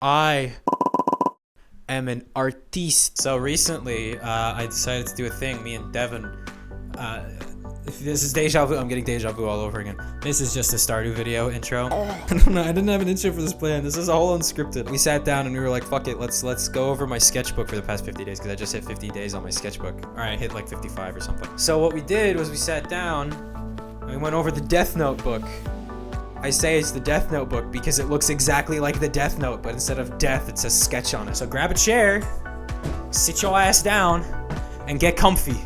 I am an artiste. So recently, I decided to do a thing, me and Devin. This is deja vu. I'm getting deja vu all over again. This is just a Stardew video intro. I don't know. I didn't have an intro for this plan. This is all unscripted. We sat down and we were like, fuck it. Let's go over my sketchbook for the past 50 days because I just hit 50 days on my sketchbook. All right, I hit like 55 or something. So what we did was we sat down and we went over the Death Note book. I say it's the Death Note book because it looks exactly like the Death Note, but instead of death, it says sketch on it. So grab a chair, sit your ass down, and get comfy.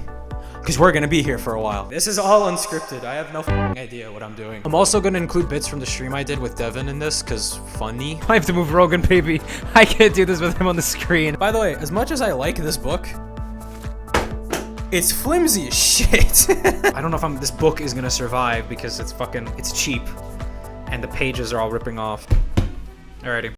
Because we're gonna be here for a while. This is all unscripted. I have no idea what I'm doing. I'm also gonna include bits from the stream I did with Devin in this, because funny. I have to move Rogan, baby. I can't do this with him on the screen. By the way, as much as I like this book, it's flimsy as shit. I don't know if this book is gonna survive because it's cheap. And the pages are all ripping off. Alrighty.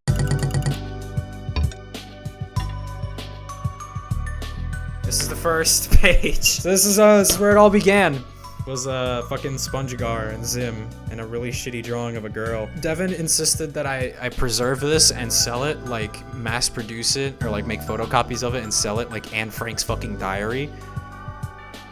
This is the first page. So this is where it all began. It was fucking Spongegar and Zim and a really shitty drawing of a girl. Devin insisted that I preserve this and sell it, like mass produce it, or like make photocopies of it and sell it like Anne Frank's fucking diary.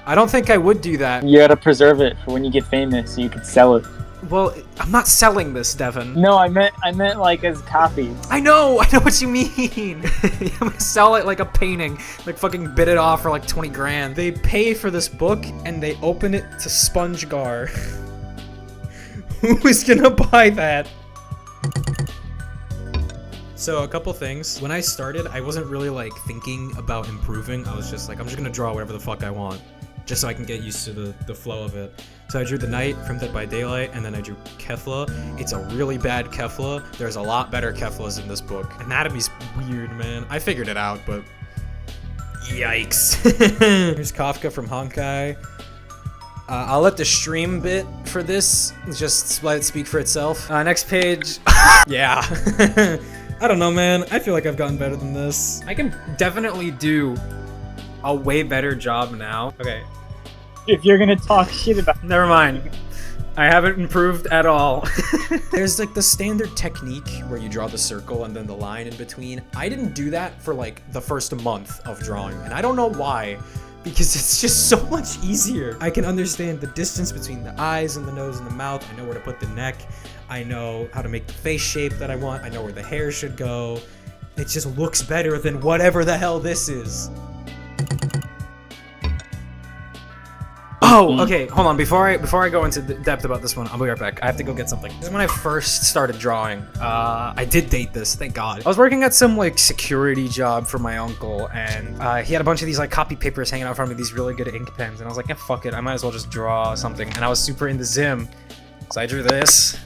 I don't think I would do that. You gotta preserve it for when you get famous so you can sell it. Well, I'm not selling this, Devin. No, I meant like as copies. I know what you mean. I'm gonna sell it like a painting, like fucking bid it off for like 20 grand. They pay for this book and they open it to Spongegar. Who is gonna buy that? So a couple things. When I started, I wasn't really like thinking about improving. I was just like, I'm just gonna draw whatever the fuck I want, just so I can get used to the flow of it. So I drew the Knight from Dead by Daylight, and then I drew Kefla. It's a really bad Kefla. There's a lot better Keflas in this book. Anatomy's weird, man. I figured it out, but yikes. Here's Kafka from Honkai. I'll let the stream bit for this just let it speak for itself. Next page. Yeah. I don't know, man. I feel like I've gotten better than this. I can definitely do a way better job now. Okay. If you're gonna talk shit about Never mind. I haven't improved at all. There's like the standard technique where you draw the circle and then the line in between. I didn't do that for like the first month of drawing, and I don't know why, because it's just so much easier. I can understand the distance between the eyes and the nose and the mouth. I know where to put the neck. I know how to make the face shape that I want. I know where the hair should go. It just looks better than whatever the hell this is. Oh, okay, hold on. Before I go into depth about this one, I'll be right back. I have to go get something. This is when I first started drawing. I did date this, thank God. I was working at some like security job for my uncle, and he had a bunch of these like copy papers hanging out in front of me, these really good ink pens, and I was like, yeah, fuck it, I might as well just draw something. And I was super into Zim, so I drew this.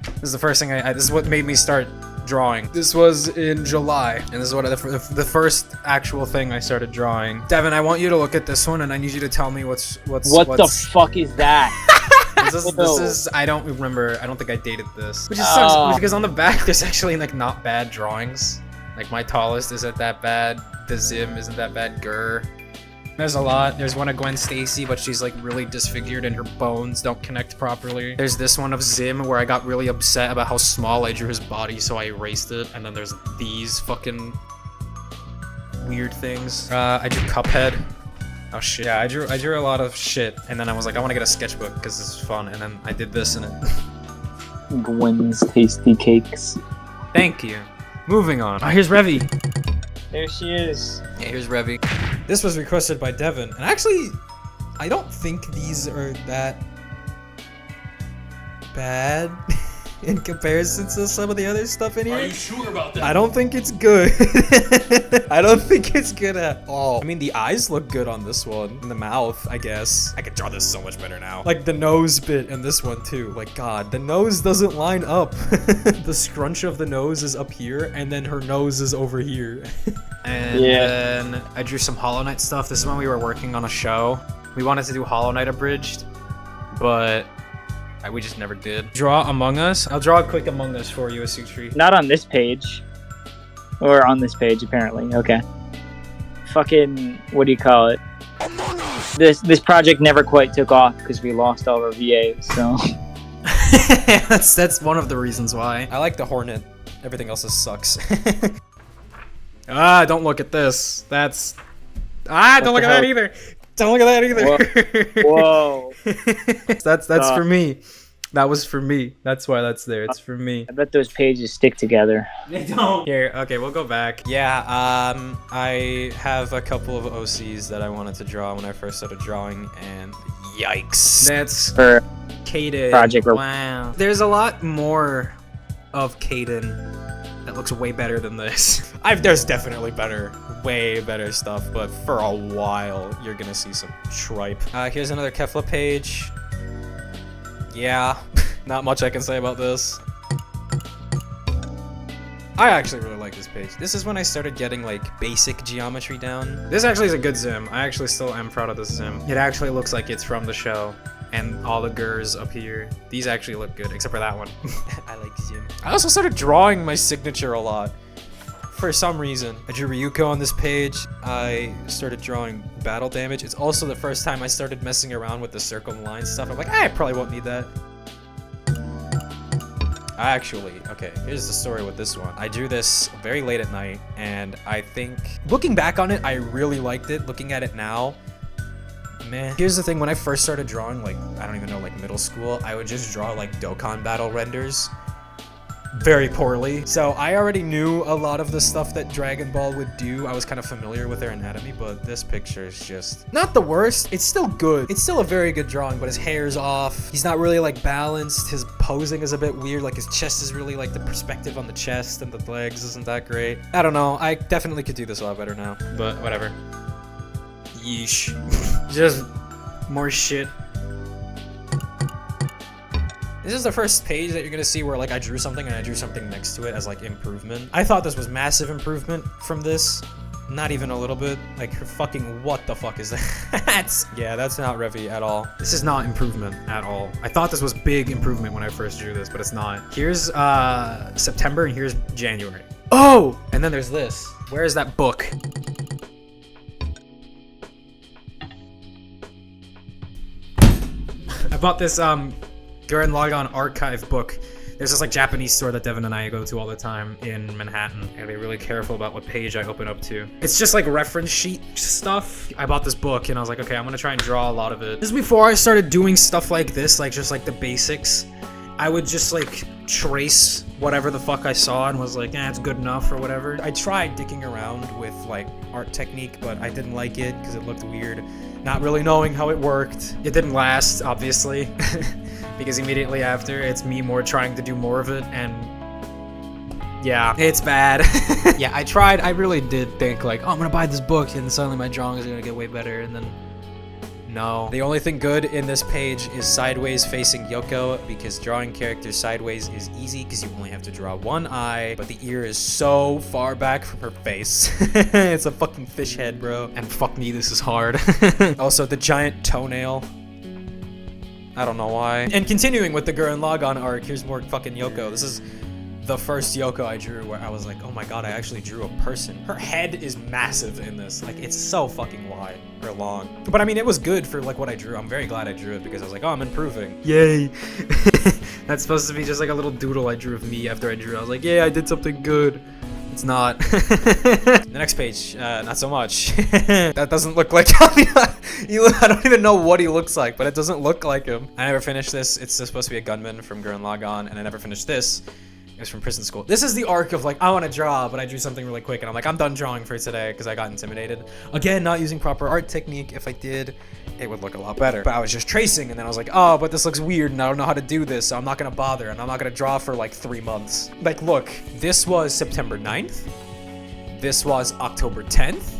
This is the first thing this is what made me start drawing. This was in July, and this is what the first actual thing I started drawing. Devin, I want you to look at this one, and I need you to tell me what's what the fuck is that? This is I don't remember. I don't think I dated this, which is sucks because on the back there's actually like not bad drawings. Like my tallest isn't that bad. The Zim isn't that bad. Grr. There's a lot. There's one of Gwen Stacy, but she's like really disfigured and her bones don't connect properly. There's this one of Zim where I got really upset about how small I drew his body, so I erased it. And then there's these fucking weird things. I drew Cuphead. Oh shit. Yeah, I drew a lot of shit, and then I was like, I want to get a sketchbook because this is fun, and then I did this in it. Gwen's Tasty Cakes. Thank you. Moving on. Oh, here's Revy. There she is. Yeah, here's Revy. This was requested by Devin, and actually, I don't think these are that bad in comparison to some of the other stuff in here. Are you sure about that? I don't think it's good. I don't think it's good at all. I mean, the eyes look good on this one, and the mouth, I guess. I could draw this so much better now. Like the nose bit in this one too. Like, God, the nose doesn't line up. The scrunch of the nose is up here, and then her nose is over here. And then I drew some Hollow Knight stuff. This is when we were working on a show. We wanted to do Hollow Knight abridged, but we just never did. Draw Among Us. I'll draw a quick Among Us for you, Asutri. Not on this page. Or on this page, apparently. Okay. Fucking, what do you call it? This project never quite took off because we lost all our VAs, so. That's one of the reasons why. I like the Hornet. Everything else just sucks. Ah, don't look at this. That's... Ah, don't look at that either. Don't look at that either. Whoa. That's for me. That was for me. That's why that's there. It's for me. I bet those pages stick together. They don't. Here, okay, we'll go back. Yeah, I have a couple of OCs that I wanted to draw when I first started drawing, and yikes. That's For Caden. Project Re- Wow. There's a lot more of Caden that looks way better than this. There's definitely way better stuff, but for a while, you're gonna see some tripe. Here's another Kefla page. Yeah, not much I can say about this. I actually really like this page. This is when I started getting like basic geometry down. This actually is a good Zim. I actually still am proud of this Zim. It actually looks like it's from the show. And all the gurs up here. These actually look good, except for that one. I like Zim. I also started drawing my signature a lot. For some reason. I drew Ryuko on this page. I started drawing battle damage. It's also the first time I started messing around with the circle and line stuff. I'm like, I probably won't need that. Okay, here's the story with this one. I drew this very late at night, and I think, looking back on it, I really liked it. Looking at it now, man. Here's the thing, when I first started drawing, like, I don't even know, like middle school, I would just draw like Dokkan battle renders. Very poorly. So I already knew a lot of the stuff that Dragon Ball would do. I was kind of familiar with their anatomy, but this picture is just not the worst. It's still good. It's still a very good drawing, but his hair's off. He's not really like balanced. His posing is a bit weird. Like his chest is really like the perspective on the chest and the legs isn't that great. I don't know. I definitely could do this a lot better now, but whatever. Yeesh. Just more shit. This is the first page that you're gonna see where like I drew something and I drew something next to it as like improvement. I thought this was massive improvement from this. Not even a little bit. Like fucking what the fuck is that? Yeah, that's not Revy at all. This is not improvement at all. I thought this was big improvement when I first drew this, but it's not. Here's September and here's January. Oh! And then there's this. Where is that book? I bought this Gurren Lagann archive book. There's this like Japanese store that Devin and I go to all the time in Manhattan. I gotta be really careful about what page I open up to. It's just like reference sheet stuff. I bought this book and I was like, okay, I'm gonna try and draw a lot of it. This is before I started doing stuff like this, like just like the basics. I would just like trace whatever the fuck I saw and was like, it's good enough or whatever. I tried dicking around with like art technique, but I didn't like it because it looked weird. Not really knowing how it worked. It didn't last, obviously. Because immediately after, it's me trying to do more of it, and yeah, it's bad. Yeah, I tried. I really did think like, oh, I'm gonna buy this book, and suddenly my drawings are gonna get way better, and then no. The only thing good in this page is sideways facing Yoko, because drawing characters sideways is easy because you only have to draw one eye, but the ear is so far back from her face. It's a fucking fish head, bro. And fuck me, this is hard. Also, the giant toenail. I don't know why. And continuing with the Gurren Lagann arc, here's more fucking Yoko. This is the first Yoko I drew where I was like, oh my god, I actually drew a person. Her head is massive in this. Like, it's so fucking wide or long. But I mean, it was good for like what I drew. I'm very glad I drew it because I was like, oh, I'm improving. Yay. That's supposed to be just like a little doodle I drew of me after I drew. I was like, yeah, I did something good. It's not. The next page, not so much. That doesn't look like I don't even know what he looks like, but it doesn't look like him. I never finished this. It's supposed to be a gunman from Gurren Lagann, and I never finished this. It was from prison school. This is the arc of like, I want to draw, but I drew something really quick, and I'm like, I'm done drawing for today because I got intimidated. Again, not using proper art technique. If I did, it would look a lot better. But I was just tracing, and then I was like, oh, but this looks weird, and I don't know how to do this, so I'm not gonna bother, and I'm not gonna draw for like 3 months. Like, look, this was September 9th. This was October 10th.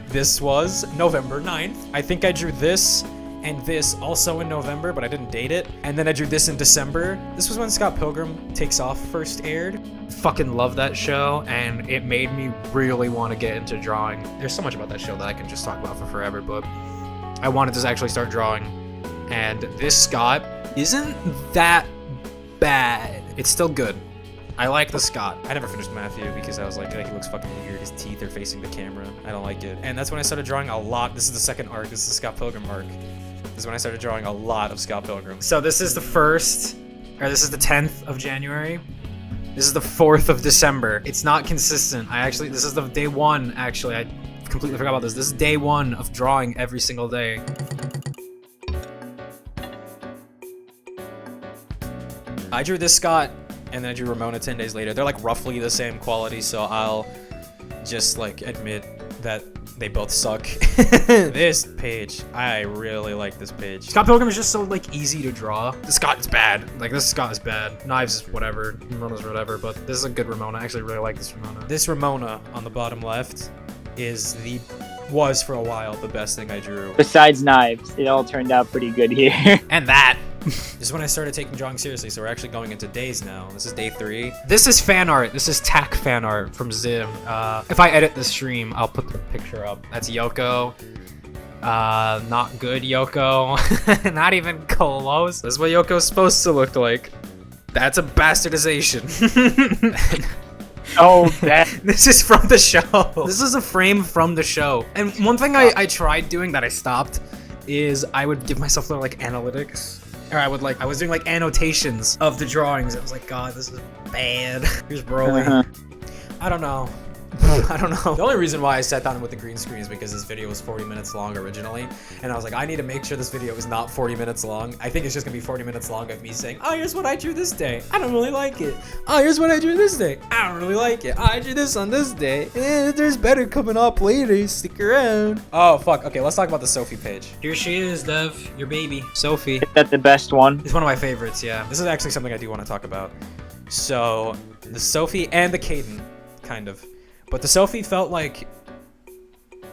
This was November 9th. I think I drew this and this also in November, but I didn't date it. And then I drew this in December. This was when Scott Pilgrim Takes Off first aired. Fucking love that show, and it made me really want to get into drawing. There's so much about that show that I can just talk about for forever, but I wanted to actually start drawing. And this Scott isn't that bad. It's still good. I like the Scott. I never finished Matthew because I was like, he looks fucking weird. His teeth are facing the camera. I don't like it. And that's when I started drawing a lot. This is the second arc. This is the Scott Pilgrim arc. This is when I started drawing a lot of Scott Pilgrim. So this is the 10th of January. This is the 4th of December. It's not consistent. This is the day 1, actually. I completely forgot about this. This is day 1 of drawing every single day. I drew this Scott, and then I drew Ramona 10 days later. They're like roughly the same quality, so I'll just like admit that they both suck. This page, I really like this page. Scott Pilgrim is just so like easy to draw. This Scott is bad. Like this Scott is bad. Knives is whatever. Ramona's whatever, but this is a good Ramona. I actually really like this Ramona. This Ramona on the bottom left was for a while the best thing I drew. Besides Knives, it all turned out pretty good here. And that. This is when I started taking drawing seriously, so we're actually going into days now. This is day 3. This is fan art. This is tack fan art from Zim. If I edit the stream, I'll put the picture up. That's Yoko. Not good Yoko. Not even close. This is what Yoko's supposed to look like. That's a bastardization. Oh, that. This is from the show. This is a frame from the show. And one thing I tried doing that I stopped is I would give myself little like analytics. Or I was doing like annotations of the drawings. I was like, God, this is bad. Here's Broly. I don't know. I don't know. The only reason why I sat down with the green screen is because this video was 40 minutes long originally. And I was like, I need to make sure this video is not 40 minutes long. I think it's just gonna be 40 minutes long of me saying, oh, here's what I drew this day. I don't really like it. Oh, here's what I drew this day. I don't really like it. Oh, I drew this on this day. There's better coming up later. Stick around. Oh, fuck. Okay, let's talk about the Sophie page. Here she is, Dev. Your baby. Sophie. Is that the best one? It's one of my favorites, yeah. This is actually something I do want to talk about. So, the Sophie and the Caden, kind of. But the Sophie felt like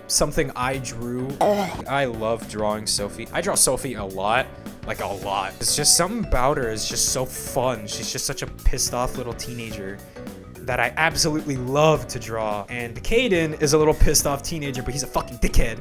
something I drew. I love drawing Sophie. I draw Sophie a lot. Like, a lot. It's just something about her is just so fun. She's just such a pissed off little teenager that I absolutely love to draw. And Caden is a little pissed off teenager, but he's a fucking dickhead.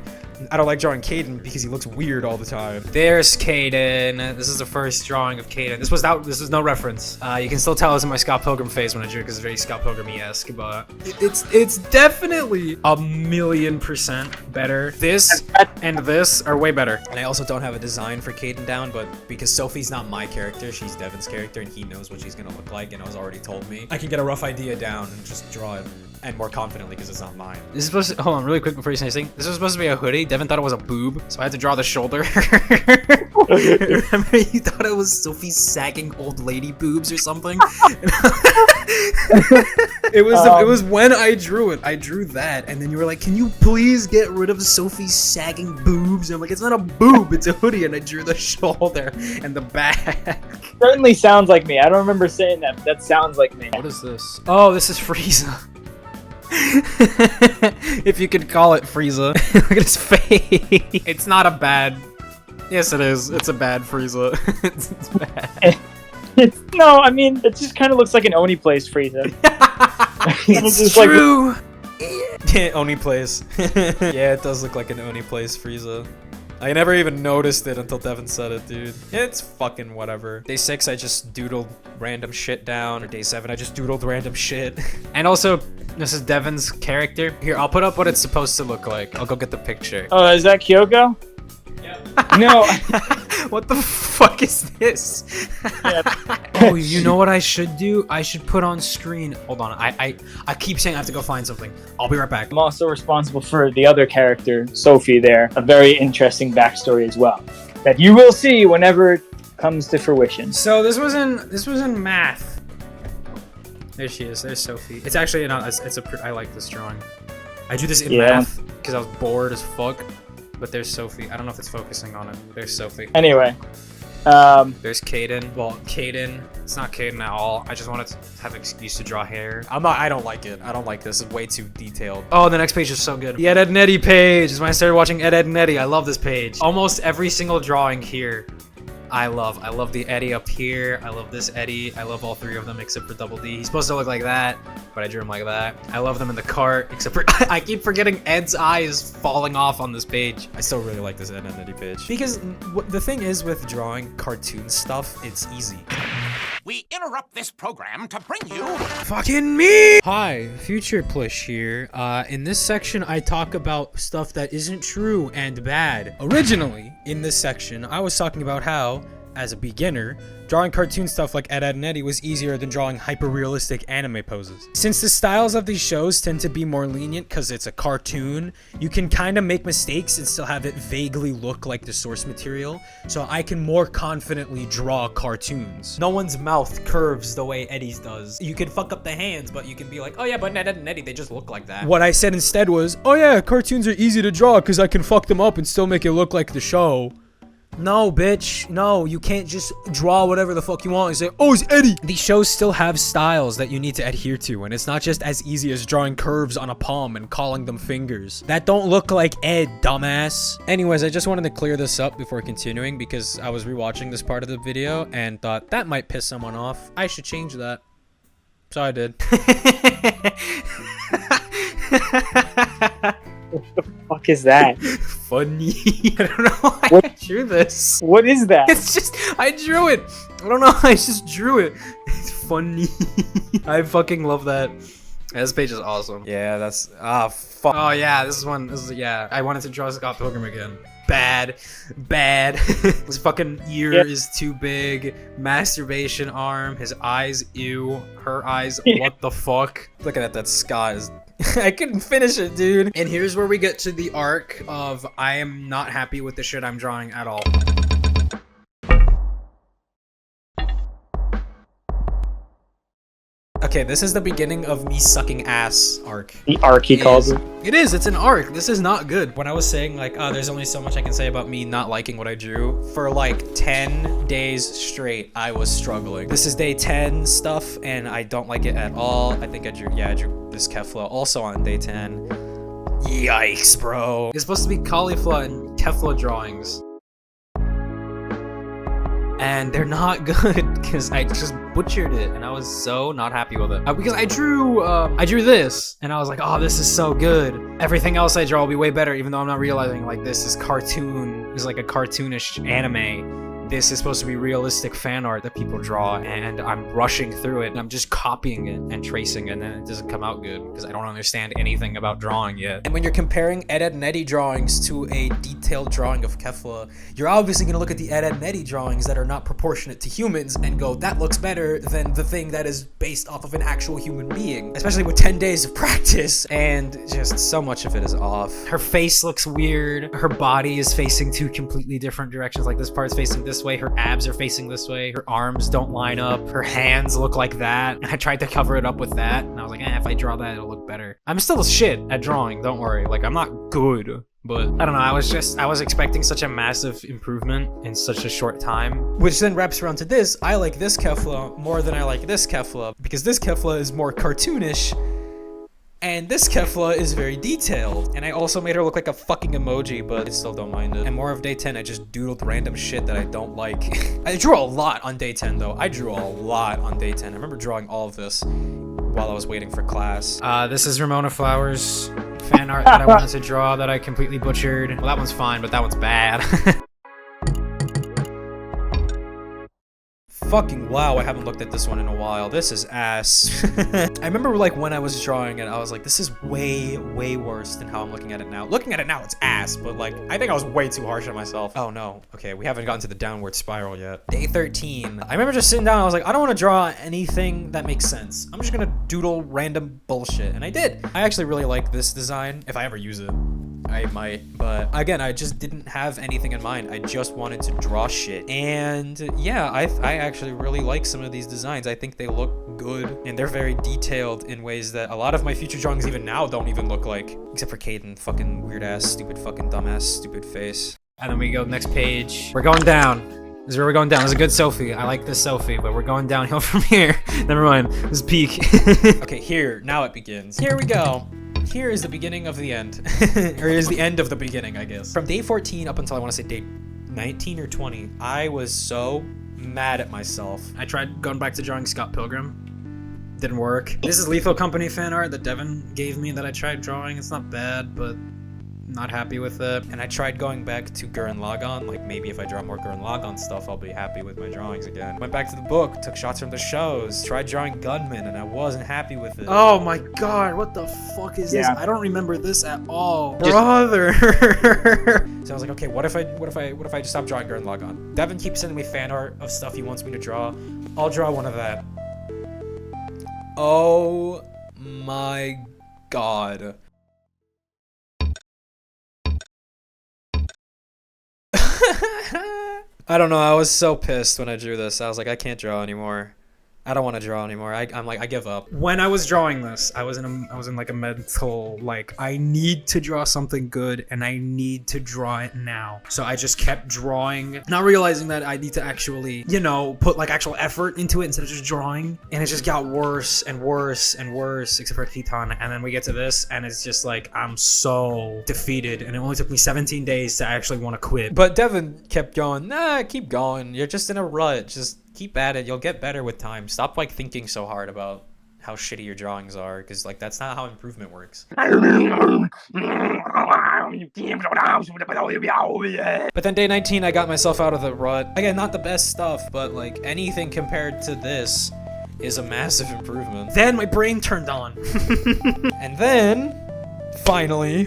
I don't like drawing Caden because he looks weird all the time. There's Caden. This is the first drawing of Caden. This is no reference. You can still tell it's in my Scott Pilgrim phase when I drew it because it's very Scott Pilgrim-esque, but it's definitely 1,000,000% better. This and this are way better. And I also don't have a design for Caden down, but because Sophie's not my character, she's Devin's character, and he knows what she's gonna look like and has already told me, I can get a rough idea down and just draw it. And more confidently because it's not mine. This is supposed to, hold on really quick before you say anything. This was supposed to be a hoodie. Devin thought it was a boob, so I had to draw the shoulder. Remember, you thought it was Sophie's sagging old lady boobs or something? It was when I drew it. I drew that, and then you were like, "Can you please get rid of Sophie's sagging boobs?" And I'm like, "It's not a boob, it's a hoodie." And I drew the shoulder and the back. Certainly sounds like me. I don't remember saying that, but that sounds like me. What is this? Oh, this is Frieza. If you could call it Frieza. Look at his face. It's not a bad. Yes, it is. It's a bad Frieza. It's bad. No, I mean, it just kind of looks like an Oni Place Frieza. It's true. Yeah, Oni Place. Yeah, it does look like an Oni Place Frieza. I never even noticed it until Devin said it, dude. It's fucking whatever. Day 6, I just doodled random shit down. Or day 7, I just doodled random shit. And also, this is Devin's character. Here, I'll put up what it's supposed to look like. I'll go get the picture. Oh, is that Kyoko? Yeah. No. What the fuck is this? Yeah. Oh, you know what I should do? I should put on screen. Hold on. I keep saying I have to go find something. I'll be right back. I'm also responsible for the other character, Sophie, there. A very interesting backstory as well. That you will see whenever it comes to fruition. So this was in math. There she is. There's Sophie. It's actually I like this drawing. I drew this in math because I was bored as fuck. But there's Sophie. I don't know if it's focusing on it. There's Sophie. Anyway. There's Caden. Well, Caden. It's not Caden at all. I just wanted to have an excuse to draw hair. I don't like it. I don't like this. It's way too detailed. Oh, the next page is so good. The Ed, Edd n Eddy page is when I started watching Ed, Edd n Eddy. I love this page. Almost every single drawing here I love. I love the Eddie up here. I love this Eddie. I love all 3 of them except for Double D. He's supposed to look like that, but I drew him like that. I love them in the cart, except for I keep forgetting Ed's eye is falling off on this page. I still really like this Ed, Edd n Eddy page. Because the thing is with drawing cartoon stuff, it's easy. We interrupt this program to bring you... Fucking me! Hi, Future Push here. In this section, I talk about stuff that isn't true and bad. Originally, in this section, I was talking about how as a beginner, drawing cartoon stuff like Ed, Edd and Eddy was easier than drawing hyper-realistic anime poses. Since the styles of these shows tend to be more lenient because it's a cartoon, you can kind of make mistakes and still have it vaguely look like the source material, so I can more confidently draw cartoons. No one's mouth curves the way Eddie's does. You can fuck up the hands, but you can be like, oh yeah, but Ed, Edd and Eddy, they just look like that. What I said instead was, oh yeah, cartoons are easy to draw because I can fuck them up and still make it look like the show. No, bitch. No, you can't just draw whatever the fuck you want and say, oh, it's Eddie. These shows still have styles that you need to adhere to, and it's not just as easy as drawing curves on a palm and calling them fingers. That don't look like Ed, dumbass. Anyways, I just wanted to clear this up before continuing because I was rewatching this part of the video and thought that might piss someone off. I should change that. So I did. What the fuck is that? Funny. I don't know why I drew this. What is that? It's just, I drew it. I don't know, I just drew it. It's funny. I fucking love that. Yeah, this page is awesome. Yeah, that's, fuck. Oh yeah, this is, yeah. I wanted to draw Scott Pilgrim again. Bad. His fucking ear is too big. Masturbation arm. His eyes, ew. Her eyes, what the fuck? Looking at that Scott is... I couldn't finish it, dude. And here's where we get to the arc of I am not happy with the shit I'm drawing at all. Okay, this is the beginning of me sucking ass arc. The arc, he calls it. It is, it's an arc. This is not good. When I was saying like, oh, there's only so much I can say about me not liking what I drew, for like 10 days straight, I was struggling. This is day 10 stuff, and I don't like it at all. I think I drew this Kefla also on day 10. Yikes, bro. It's supposed to be caulifla and Kefla drawings. And they're not good because I just butchered it and I was so not happy with it. Because I drew this and I was like, oh, this is so good. Everything else I draw will be way better, even though I'm not realizing like this is like a cartoonish anime. This is supposed to be realistic fan art that people draw, and I'm rushing through it and I'm just copying it and tracing it, and then it doesn't come out good because I don't understand anything about drawing yet. And when you're comparing Ed, Edd and Eddy drawings to a detailed drawing of Kefla, you're obviously going to look at the Ed, Edd and Eddy drawings that are not proportionate to humans and go, that looks better than the thing that is based off of an actual human being, especially with 10 days of practice, and just so much of it is off. Her face looks weird. Her body is facing two completely different directions. Like this part's facing this way, her abs are facing this way, her arms don't line up, her hands look like that. I tried to cover it up with that, and I was like, if I draw that, it'll look better. I'm still shit at drawing, don't worry. Like, I'm not good, but I don't know, I was expecting such a massive improvement in such a short time, which then wraps around to this. I like this Kefla more than I like this Kefla, because this Kefla is more cartoonish, and this Kefla is very detailed. And I also made her look like a fucking emoji, but I still don't mind it. And more of day 10, I just doodled random shit that I don't like. I drew a lot on day 10 though. I drew a lot on day 10. I remember drawing all of this while I was waiting for class. This is Ramona Flowers fan art that I wanted to draw that I completely butchered. Well, that one's fine, but that one's bad. Fucking wow, I haven't looked at this one in a while. This is ass. I remember like when I was drawing it, I was like, this is way, way worse than how I'm looking at it now. Looking at it now, it's ass, but like, I think I was way too harsh on myself. Oh no, okay, we haven't gotten to the downward spiral yet. Day 13. I remember just sitting down, I was like, I don't want to draw anything that makes sense. I'm just gonna doodle random bullshit, and I did. I actually really like this design. If I ever use it, I might, but again, I just didn't have anything in mind. I just wanted to draw shit. And yeah, I actually really like some of these designs. I think they look good, and they're very detailed in ways that a lot of my future drawings even now don't even look like. Except for Caden, fucking weird ass, stupid fucking dumbass, stupid face. And then we go next page. We're going down. This is where we're going down. This is a good selfie. I like this selfie, but we're going downhill from here. Never mind. This is peak. Okay, here. Now it begins. Here we go. Here is the beginning of the end. Or is the end of the beginning, I guess. From day 14 up until I want to say day 19 or 20, I was so mad at myself. I tried going back to drawing Scott Pilgrim. Didn't work. This is Lethal Company fan art that Devin gave me that I tried drawing. It's not bad, but not happy with it. And I tried going back to Gurren Lagann, like maybe if I draw more Gurren Lagann stuff, I'll be happy with my drawings again. Went back to the book, took shots from the shows, tried drawing Gunman, and I wasn't happy with it. Oh my god, what the fuck is this? Yeah. I don't remember this at all. Just- Brother. So I was like, okay, what if I just stop drawing Gurren Lagann? Devin keeps sending me fan art of stuff he wants me to draw. I'll draw one of that. Oh my god. I don't know, I was so pissed when I drew this. I was like, I can't draw anymore. I don't want to draw anymore. I'm like, I give up. When I was drawing this, I was in like a mental, like, I need to draw something good and I need to draw it now. So I just kept drawing, not realizing that I need to actually, you know, put like actual effort into it instead of just drawing. And it just got worse and worse and worse, except for Teton. And then we get to this and it's just like, I'm so defeated. And it only took me 17 days to actually want to quit. But Devin kept going, nah, keep going. You're just in a rut. Just keep at it. You'll get better with time. Stop like thinking so hard about how shitty your drawings are, because like that's not how improvement works. But then day 19, I got myself out of the rut. Again, not the best stuff, but like anything compared to this is a massive improvement. Then my brain turned on. And then, finally,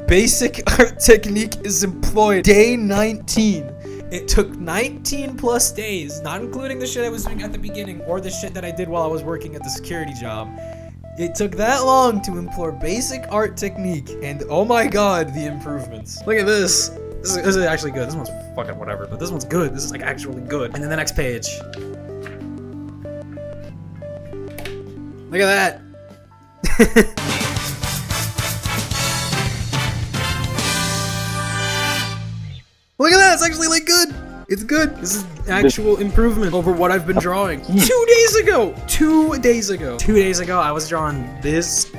basic art technique is employed. Day 19. It took 19 plus days, not including the shit I was doing at the beginning or the shit that I did while I was working at the security job. It took that long to employ basic art technique, and oh my god, the improvements. Look at this. This is actually good. This one's fucking whatever, but this one's good. This is like actually good. And then the next page. Look at that. Look at that. It's actually like good. It's good. This is actual improvement over what I've been drawing. 2 days ago. 2 days ago. 2 days ago, I was drawing this,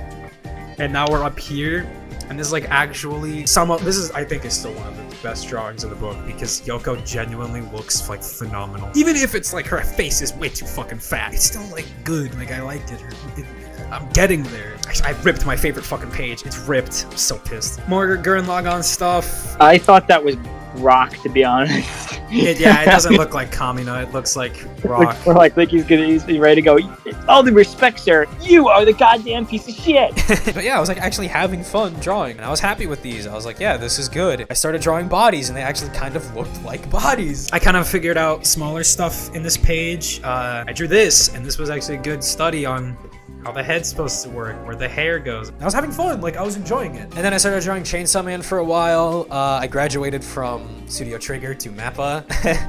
and now we're up here. And this is like actually this is, I think, is still one of the best drawings in the book because Yoko genuinely looks like phenomenal. Even if it's like her face is way too fucking fat, it's still like good. Like I liked it. I'm getting there. I ripped my favorite fucking page. It's ripped. I'm so pissed. More Gurren Lagann stuff. I thought that was rock, to be honest. It doesn't look like Kamina. It looks like rock. Or like he's ready to go. All the respect, sir. You are the goddamn piece of shit. But yeah, I was like actually having fun drawing, and I was happy with these. I was like, yeah, this is good. I started drawing bodies, and they actually kind of looked like bodies. I kind of figured out smaller stuff in this page. I drew this, and this was actually a good study on how the head's supposed to work, where the hair goes. I was having fun, like I was enjoying it. And then I started drawing Chainsaw Man for a while. I graduated from Studio Trigger to Mappa.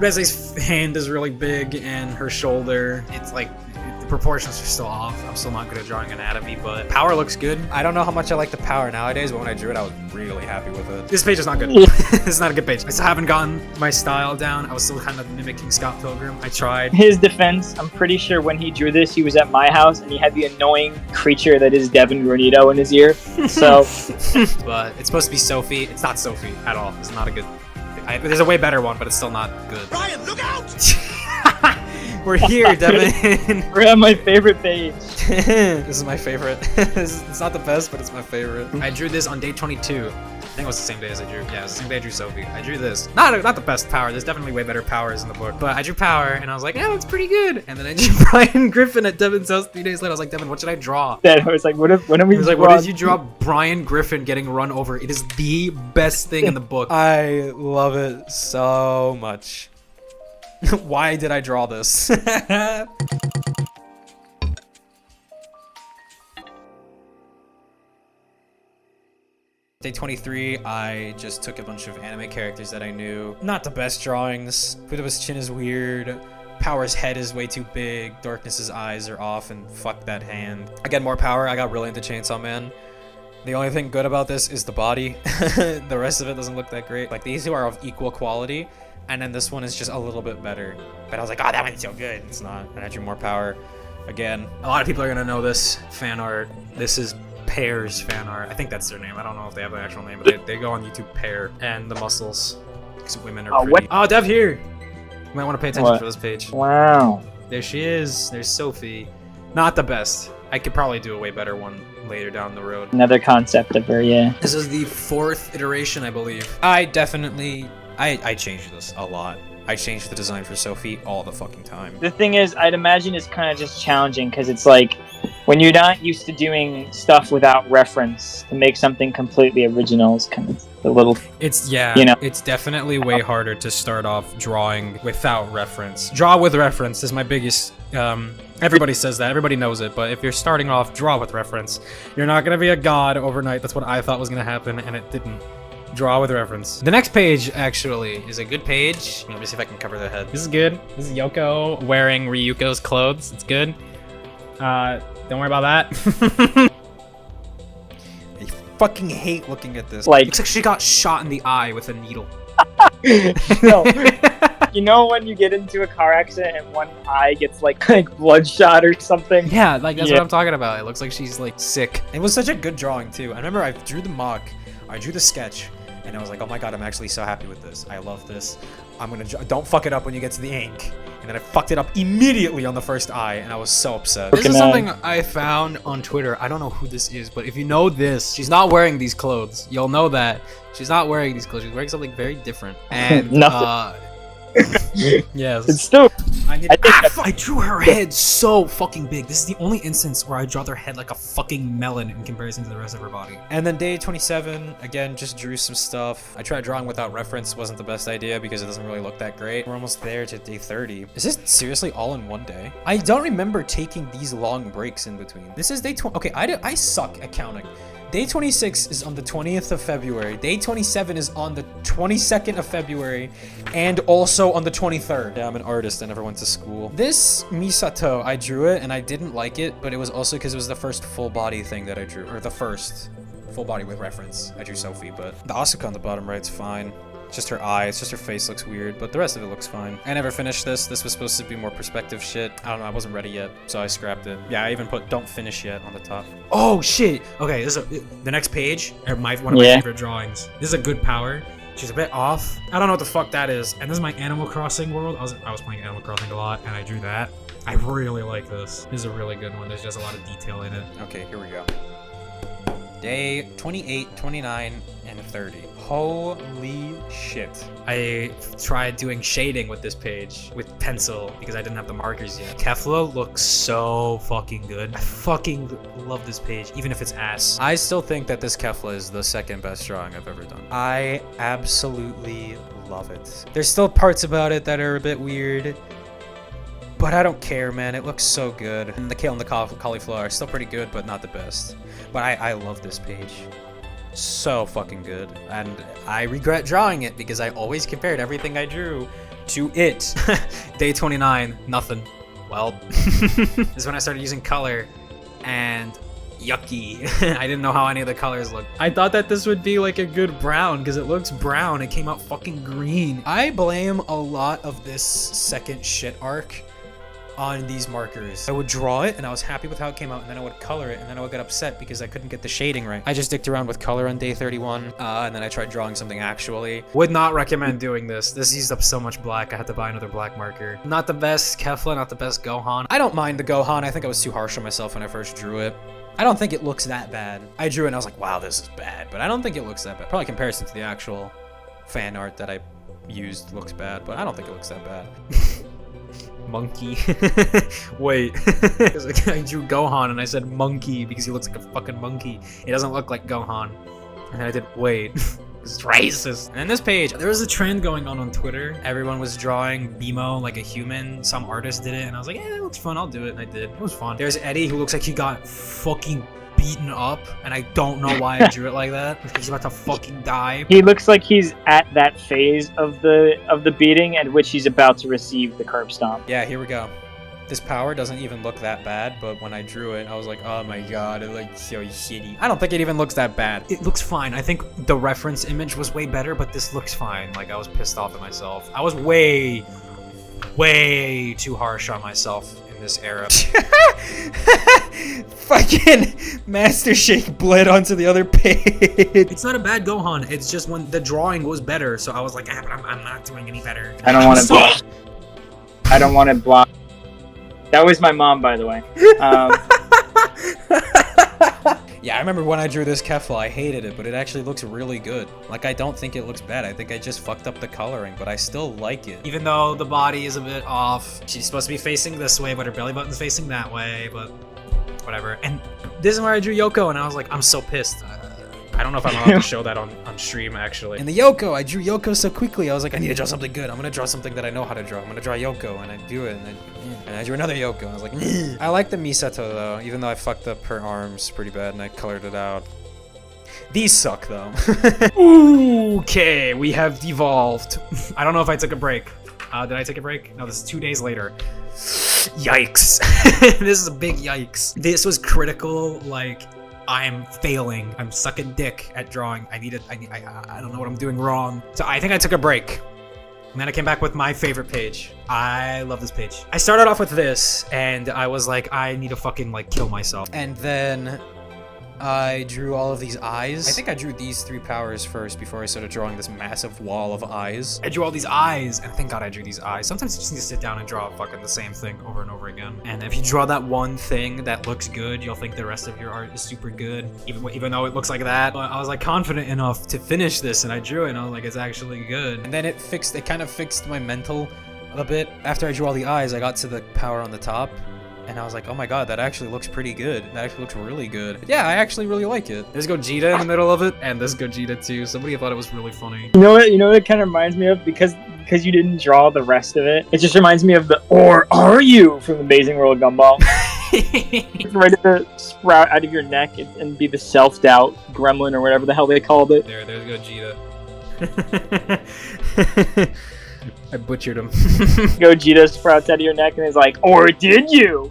Leslie's hand is really big, and her shoulder, it's like, the proportions are still off. I'm still not good at drawing anatomy, but power looks good. I don't know how much I like the power nowadays, but when I drew it, I was really happy with it. This page is not good. It's not a good page. I still haven't gotten my style down. I was still kind of mimicking Scott Pilgrim. I tried. His defense, I'm pretty sure when he drew this, he was at my house and he had the annoying creature that is Devin Granito in his ear. So, But it's supposed to be Sophie. It's not Sophie at all. It's not a good. There's a way better one, but it's still not good. Brian, look out! We're here, Devin. we're at my favorite page. This is my favorite. It's not the best, but it's my favorite. I drew this on day 22. I think it was the same day as I drew. Yeah, it was the same day I drew Sophie. I drew this. Not the best power. There's definitely way better powers in the book. But I drew power, and I was like, yeah, that's pretty good. And then I drew Brian Griffin at Devin's house 3 days later. I was like, Devin, what should I draw? Then I was like, when are we? He was like, what did you draw? Brian Griffin getting run over. It is the best thing in the book. I love it so much. Why did I draw this? Day 23, I just took a bunch of anime characters that I knew. Not the best drawings. Fudaba's chin is weird. Power's head is way too big. Darkness's eyes are off, and fuck that hand. I get more power. I got really into Chainsaw Man. The only thing good about this is the body. The rest of it doesn't look that great. Like, these two are of equal quality, and then this one is just a little bit better. But I was like, oh, that one's so good. It's not. And I drew more power again. A lot of people are gonna know this fan art. This is Pear's fan art. I think that's their name. I don't know if they have an actual name, but they go on YouTube, Pear. And the muscles, because women are pretty. Oh, Dev here! You might want to pay attention for this page. Wow. There she is. There's Sophie. Not the best. I could probably do a way better one later down the road. Another concept of her, yeah. This is the 4th iteration, I believe. I changed this a lot. I changed the design for Sophie all the fucking time. The thing is, I'd imagine it's kind of just challenging because it's like when you're not used to doing stuff without reference, to make something completely original is kind of a little. It's it's definitely way harder to start off drawing without reference. Draw with reference is my biggest. Everybody says that, everybody knows it, but if you're starting off, draw with reference. You're not gonna be a god overnight. That's what I thought was gonna happen, and it didn't. Draw with reference. The next page, actually, is a good page. Let me see if I can cover their head. This is good. This is Yoko wearing Ryuko's clothes. It's good. Don't worry about that. I fucking hate looking at this. Like, Looks like she got shot in the eye with a needle. no. You know when you get into a car accident and one eye gets like bloodshot or something? Yeah, like that's Yeah. what I'm talking about. It looks like she's like sick. It was such a good drawing too. I remember I drew the mock, I drew the sketch, and I was like, oh my god, I'm actually so happy with this. I love this. I'm gonna don't fuck it up when you get to the ink. And then I fucked it up immediately on the first eye, and I was so upset. This is Fucking something I found on Twitter. I don't know who this is, but if you know this, she's not wearing these clothes. You'll know that. She's not wearing these clothes. She's wearing something very different. And Nothing. yes. It's still. I think that's- I drew her head so fucking big. This is the only instance where I draw their head like a fucking melon in comparison to the rest of her body. And then day 27, again, just drew some stuff. I tried drawing without reference, wasn't the best idea because it doesn't really look that great. We're almost there to day 30. Is this seriously all in one day? I don't remember taking these long breaks in between. This is day 20. Okay, I suck at counting. Day 26 is on the 20th of February. Day 27 is on the 22nd of February and also on the 23rd. Yeah, I'm an artist. I never went to school. This Misato, I drew it and I didn't like it, but it was also because it was the first full body thing that I drew, or the first full body with reference. I drew Sophie, but the Asuka on the bottom right's fine. It's just her eye, it's just her face looks weird, but the rest of it looks fine. I never finished this. This was supposed to be more perspective shit. I don't know, I wasn't ready yet, so I scrapped it. Yeah, I even put don't finish yet on the top. Oh shit! Okay, this is the next page. One of my favorite drawings. This is a good power. She's a bit off. I don't know what the fuck that is. And this is my Animal Crossing world. I was playing Animal Crossing a lot, and I drew that. I really like this. This is a really good one. There's just a lot of detail in it. Okay, here we go. Day 28, 29, and 30. Holy shit. I tried doing shading with this page with pencil because I didn't have the markers yet. Kefla looks so fucking good. I fucking love this page, even if it's ass. I still think that this Kefla is the second best drawing I've ever done. I absolutely love it. There's still parts about it that are a bit weird, but I don't care, man. It looks so good. And the kale and the cauliflower are still pretty good, but not the best. But I love this page. So fucking good. And I regret drawing it because I always compared everything I drew to it. Day 29, nothing. Well, this is when I started using color, and yucky. I didn't know how any of the colors looked. I thought that this would be like a good brown because it looks brown. It came out fucking green. I blame a lot of this second shit arc on these markers. I would draw it and I was happy with how it came out, and then I would color it, and then I would get upset because I couldn't get the shading right. I just dicked around with color on day 31, and then I tried drawing something actually. Would not recommend doing this. This used up so much black. I had to buy another black marker. Not the best Kefla, not the best Gohan. I don't mind the Gohan. I think I was too harsh on myself when I first drew it. I don't think it looks that bad. I drew it and I was like, wow, this is bad, but I don't think it looks that bad. Probably in comparison to the actual fan art that I used looks bad, but I don't think it looks that bad. Monkey. Wait. I drew Gohan and I said monkey because he looks like a fucking monkey. He doesn't look like Gohan. And I did wait. It's racist. And in this page, there was a trend going on Twitter. Everyone was drawing Bimo like a human. Some artist did it, and I was like, that looks fun. I'll do it, and I did. It was fun. There's Eddie who looks like he got fucking beaten up, and I don't know why I drew it like that. He's about to fucking die. He looks like he's at that phase of the beating at which he's about to receive the curb stomp. Yeah, here we go. This power doesn't even look that bad, but when I drew it, I was like, oh my god, it looks so shitty. I don't think it even looks that bad. It looks fine. I think the reference image was way better, but this looks fine. Like, I was pissed off at myself. I was way too harsh on myself in this era. Fucking Master Shake bled onto the other page. It's not a bad Gohan. It's just when the drawing was better, so I was like, but I'm not doing any better. I don't want to block. I don't want to block. That was my mom, by the way. Yeah, I remember when I drew this Kefla, I hated it, but it actually looks really good. Like, I don't think it looks bad. I think I just fucked up the coloring, but I still like it. Even though the body is a bit off, she's supposed to be facing this way, but her belly button's facing that way, but whatever. And this is where I drew Yoko, and I was like, I'm so pissed. I don't know if I'm allowed to show that on stream, actually. In the Yoko, I drew Yoko so quickly, I was like, I need to draw something good. I'm gonna draw something that I know how to draw. I'm gonna draw Yoko, and I do it, and I drew another Yoko, and I was like, I like the Misato, though, even though I fucked up her arms pretty bad, and I colored it out. These suck, though. Okay, we have devolved. I don't know if I took a break. Did I take a break? No, this is 2 days later. Yikes. This is a big yikes. This was critical, like, I'm failing. I'm sucking dick at drawing. I don't know what I'm doing wrong. So I think I took a break. And then I came back with my favorite page. I love this page. I started off with this, and I was like, I need to fucking, like, kill myself. And then I drew all of these eyes. I think I drew these 3 powers first before I started drawing this massive wall of eyes. I drew all these eyes, and thank God I drew these eyes. Sometimes you just need to sit down and draw fucking the same thing over and over again. And if you draw that one thing that looks good, you'll think the rest of your art is super good, even though it looks like that. But I was like confident enough to finish this, and I drew it, and I was like, it's actually good. And then it kind of fixed my mental a bit. After I drew all the eyes, I got to the power on the top. And I was like, oh my god, that actually looks pretty good. That actually looks really good. Yeah, I actually really like it. There's Gogeta in the middle of it, and there's Gogeta too. Somebody thought it was really funny. You know what it kind of reminds me of? Because you didn't draw the rest of it. It just reminds me of the "Or are you?" from Amazing World Gumball. It's ready to sprout out of your neck and be the self-doubt gremlin or whatever the hell they called it. There's Gogeta. I butchered him. Gogeta sprouts out of your neck and is like, "Or did you?"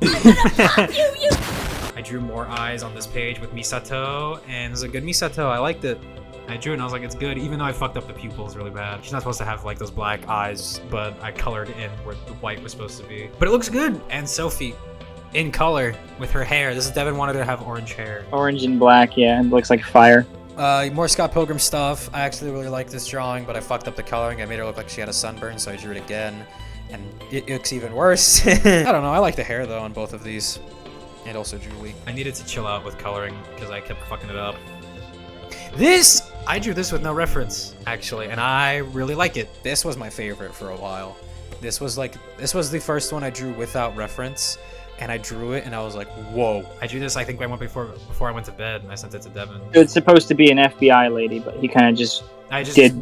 I drew more eyes on this page with Misato, and it's a good Misato. I liked it. I drew it and I was like, it's good, even though I fucked up the pupils really bad. She's not supposed to have like those black eyes, but I colored in where the white was supposed to be. But it looks good. And Sophie, in color, with her hair. This is Devin wanted her to have orange hair. Orange and black, yeah, it looks like fire. More Scott Pilgrim stuff. I actually really like this drawing, but I fucked up the coloring. I made her look like she had a sunburn, so I drew it again. And it looks even worse. I don't know, I like the hair though on both of these. And also Julie. I needed to chill out with coloring because I kept fucking it up. I drew this with no reference, actually, and I really like it. This was my favorite for a while. This was the first one I drew without reference, and I drew it and I was like, whoa. I drew this, I think, before I went to bed, and I sent it to Devin. It's supposed to be an FBI lady, but he kind of just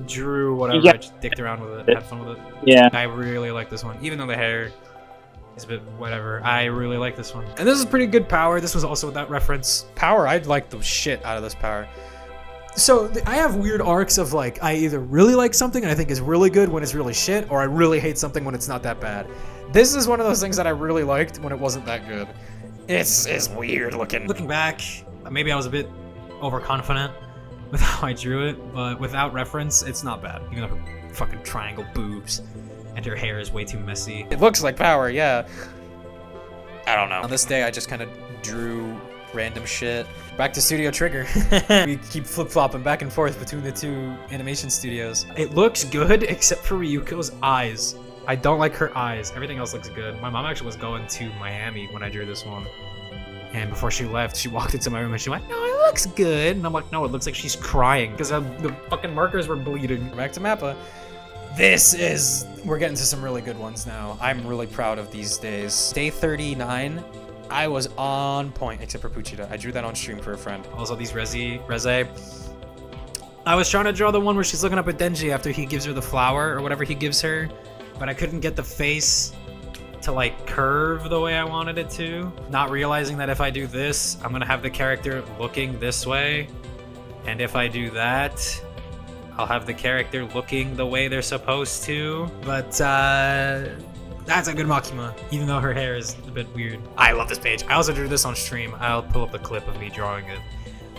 drew whatever, I just dicked around with it, had fun with it. Yeah. I really like this one, even though the hair is a bit whatever. I really like this one. And this is pretty good power. This was also without reference. Power, I'd like the shit out of this power. So I have weird arcs of like, I either really like something and I think is really good when it's really shit, or I really hate something when it's not that bad. This is one of those things that I really liked when it wasn't that good. It's weird looking. Looking back, maybe I was a bit overconfident with how I drew it, but without reference, it's not bad. Even though her fucking triangle boobs and her hair is way too messy. It looks like power, yeah. I don't know. On this day, I just kind of drew random shit. Back to Studio Trigger. We keep flip-flopping back and forth between the two animation studios. It looks good, except for Ryuko's eyes. I don't like her eyes. Everything else looks good. My mom actually was going to Miami when I drew this one. And before she left, she walked into my room and she went, "No, it looks good." And I'm like, no, it looks like she's crying because the fucking markers were bleeding. Back to Mappa. We're getting to some really good ones now. I'm really proud of these days. Day 39, I was on point, except for Puchita. I drew that on stream for a friend. Also these Reze. I was trying to draw the one where she's looking up at Denji after he gives her the flower or whatever he gives her, but I couldn't get the face to like curve the way I wanted it to. Not realizing that if I do this, I'm gonna have the character looking this way. And if I do that, I'll have the character looking the way they're supposed to. But that's a good Makima, even though her hair is a bit weird. I love this page. I also drew this on stream. I'll pull up the clip of me drawing it.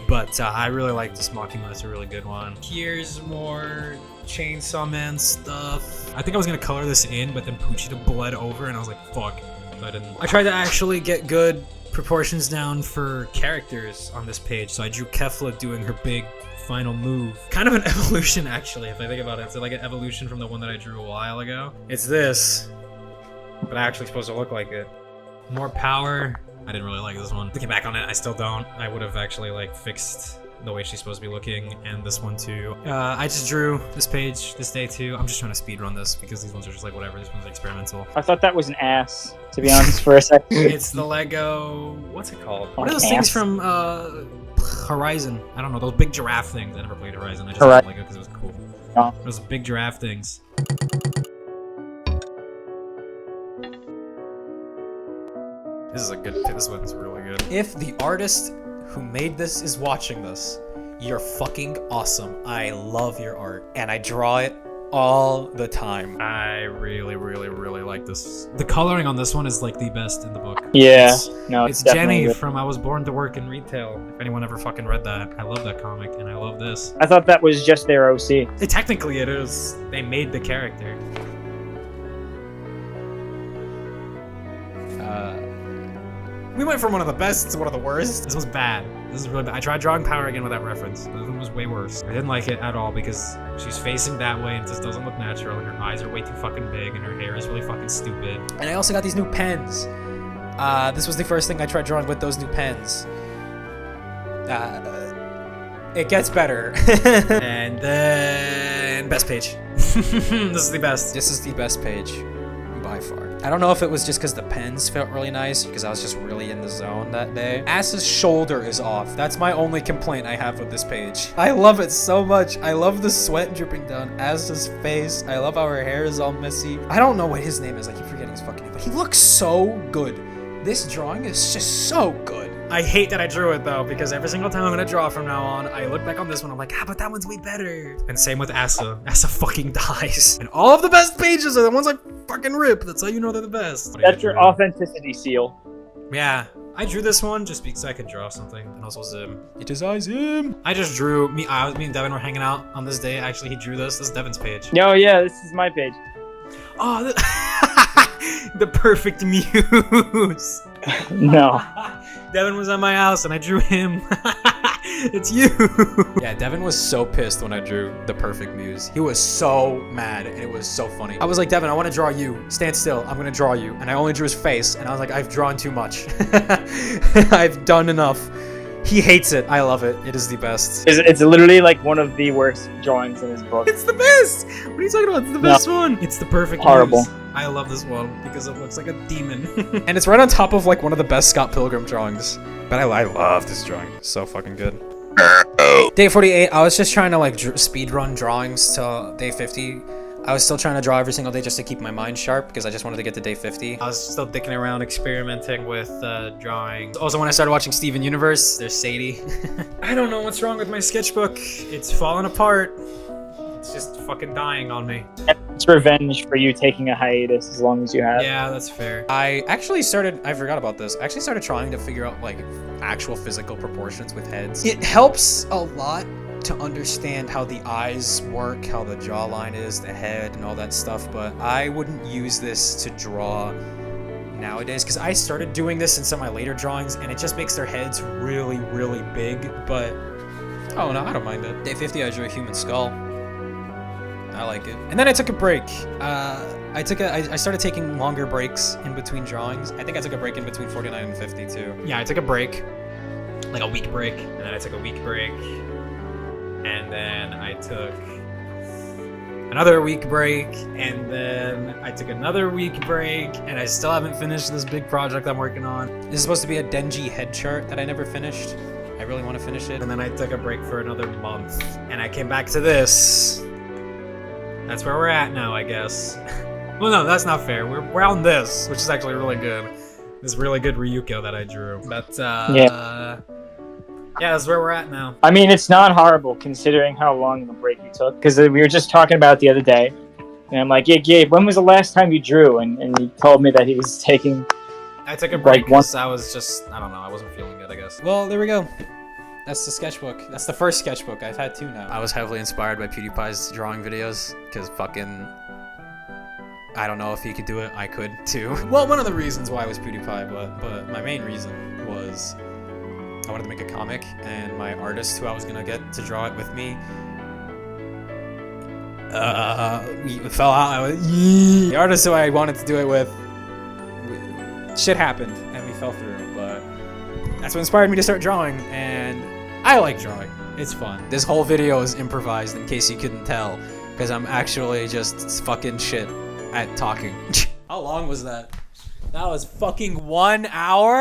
But I really like this Makima. It's a really good one. Here's more Chainsaw Man stuff. I think I was gonna color this in, but then Puchita bled over, and I was like, fuck. But I didn't. I tried to actually get good proportions down for characters on this page. So I drew Kefla doing her big final move. Kind of an evolution, actually, if I think about it. It's like an evolution from the one that I drew a while ago. It's this, but actually supposed to look like it. More power. I didn't really like this one. Looking back on it, I still don't. I would have actually like fixed the way she's supposed to be looking, and this one too. I just drew this page this day too. I'm just trying to speedrun this because these ones are just like whatever. This one's experimental. I thought that was an ass, to be honest, for a second. It's the Lego. What's it called? What are those things from Horizon? I don't know. Those big giraffe things. I never played Horizon. I just Correct. played Lego because it was cool. Oh. Those big giraffe things. This one's really good. If the artist who made this is watching this, you're fucking awesome. I love your art, and I draw it all the time. I really, really, really like this. The coloring on this one is like the best in the book. Yeah, no, It's definitely Jenny good. from I Was Born to Work in Retail. If anyone ever fucking read that, I love that comic, and I love this. I thought that was just their OC. Technically, it is. They made the character. We went from one of the best to one of the worst. This was bad. This is really bad. I tried drawing Power again with that reference. This one was way worse. I didn't like it at all because she's facing that way and it just doesn't look natural, and her eyes are way too fucking big, and her hair is really fucking stupid. And I also got these new pens. This was the first thing I tried drawing with those new pens. It gets better. And then best page. This is the best. This is the best page by far. I don't know if it was just because the pens felt really nice, because I was just really in the zone that day. Ass's shoulder is off. That's my only complaint I have with this page. I love it so much. I love the sweat dripping down Ass's face. I love how her hair is all messy. I don't know what his name is. I keep forgetting his fucking name, but he looks so good. This drawing is just so good. I hate that I drew it though, because every single time I'm gonna draw from now on, I look back on this one, I'm like, but that one's way better. And same with Asa. Asa fucking dies. And all of the best pages are the ones I fucking rip. That's how you know they're the best. That's your authenticity seal. Yeah. I drew this one just because I could draw something. And also Zim. It is I, Zim. I just drew, me and Devin were hanging out on this day. Actually, he drew this. This is Devin's page. No, yeah, this is my page. Oh, the perfect muse. No. Devin was at my house and I drew him. It's you. Yeah, Devin was so pissed when I drew the perfect muse. He was so mad, and it was so funny. I was like, Devin, I want to draw you. Stand still. I'm gonna draw you. And I only drew his face, and I was like, I've drawn too much. I've done enough. He hates it. I love it. It is the best. It's literally like one of the worst drawings in his book. It's the best. What are you talking about? It's the best one. It's the perfect Horrible. muse. I love this one because it looks like a demon. And it's right on top of like one of the best Scott Pilgrim drawings. But I love this drawing. So fucking good. Day 48, I was just trying to like speed run drawings till day 50. I was still trying to draw every single day just to keep my mind sharp because I just wanted to get to day 50. I was still dicking around, experimenting with drawing. Also, when I started watching Steven Universe, there's Sadie. I don't know what's wrong with my sketchbook. It's falling apart. It's just fucking dying on me. It's revenge for you taking a hiatus as long as you have. Yeah, that's fair. I forgot about this. I actually started trying to figure out like actual physical proportions with heads. It helps a lot to understand how the eyes work, how the jawline is, the head, and all that stuff, but I wouldn't use this to draw nowadays because I started doing this in some of my later drawings and it just makes their heads really, really big, but oh no, I don't mind it. Day 50, I drew a human skull. I like it. And then I took a break. I started taking longer breaks in between drawings. I think I took a break in between 49 and 50 too. Yeah, I took a break. Like a week break. And then I took a week break. And then I took another week break. And then I took another week break. And I still haven't finished this big project I'm working on. This is supposed to be a Denji head chart that I never finished. I really want to finish it. And then I took a break for another month. And I came back to this. That's where we're at now, I guess. Well, no, that's not fair. We're on this, which is actually really good. This really good Ryuko that I drew. But, yeah, that's where we're at now. I mean, it's not horrible considering how long of a break you took. Because we were just talking about it the other day. And I'm like, yeah, Gabe, when was the last time you drew? And he told me that he was taking... I took a break Like one- because I was just, I don't know, I wasn't feeling it, I guess. Well, there we go. That's the sketchbook. That's the first sketchbook. I've had two now. I was heavily inspired by PewDiePie's drawing videos because fucking... I don't know if he could do it. I could too. Well, one of the reasons why was PewDiePie, but my main reason was I wanted to make a comic, and my artist who I was gonna get to draw it with me, we fell out. The artist who I wanted to do it with, shit happened, and we fell through. But That's what inspired me to start drawing, and I like drawing. It's fun. This whole video is improvised, in case you couldn't tell, because I'm actually just fucking shit at talking. How long was that? That was fucking 1 hour?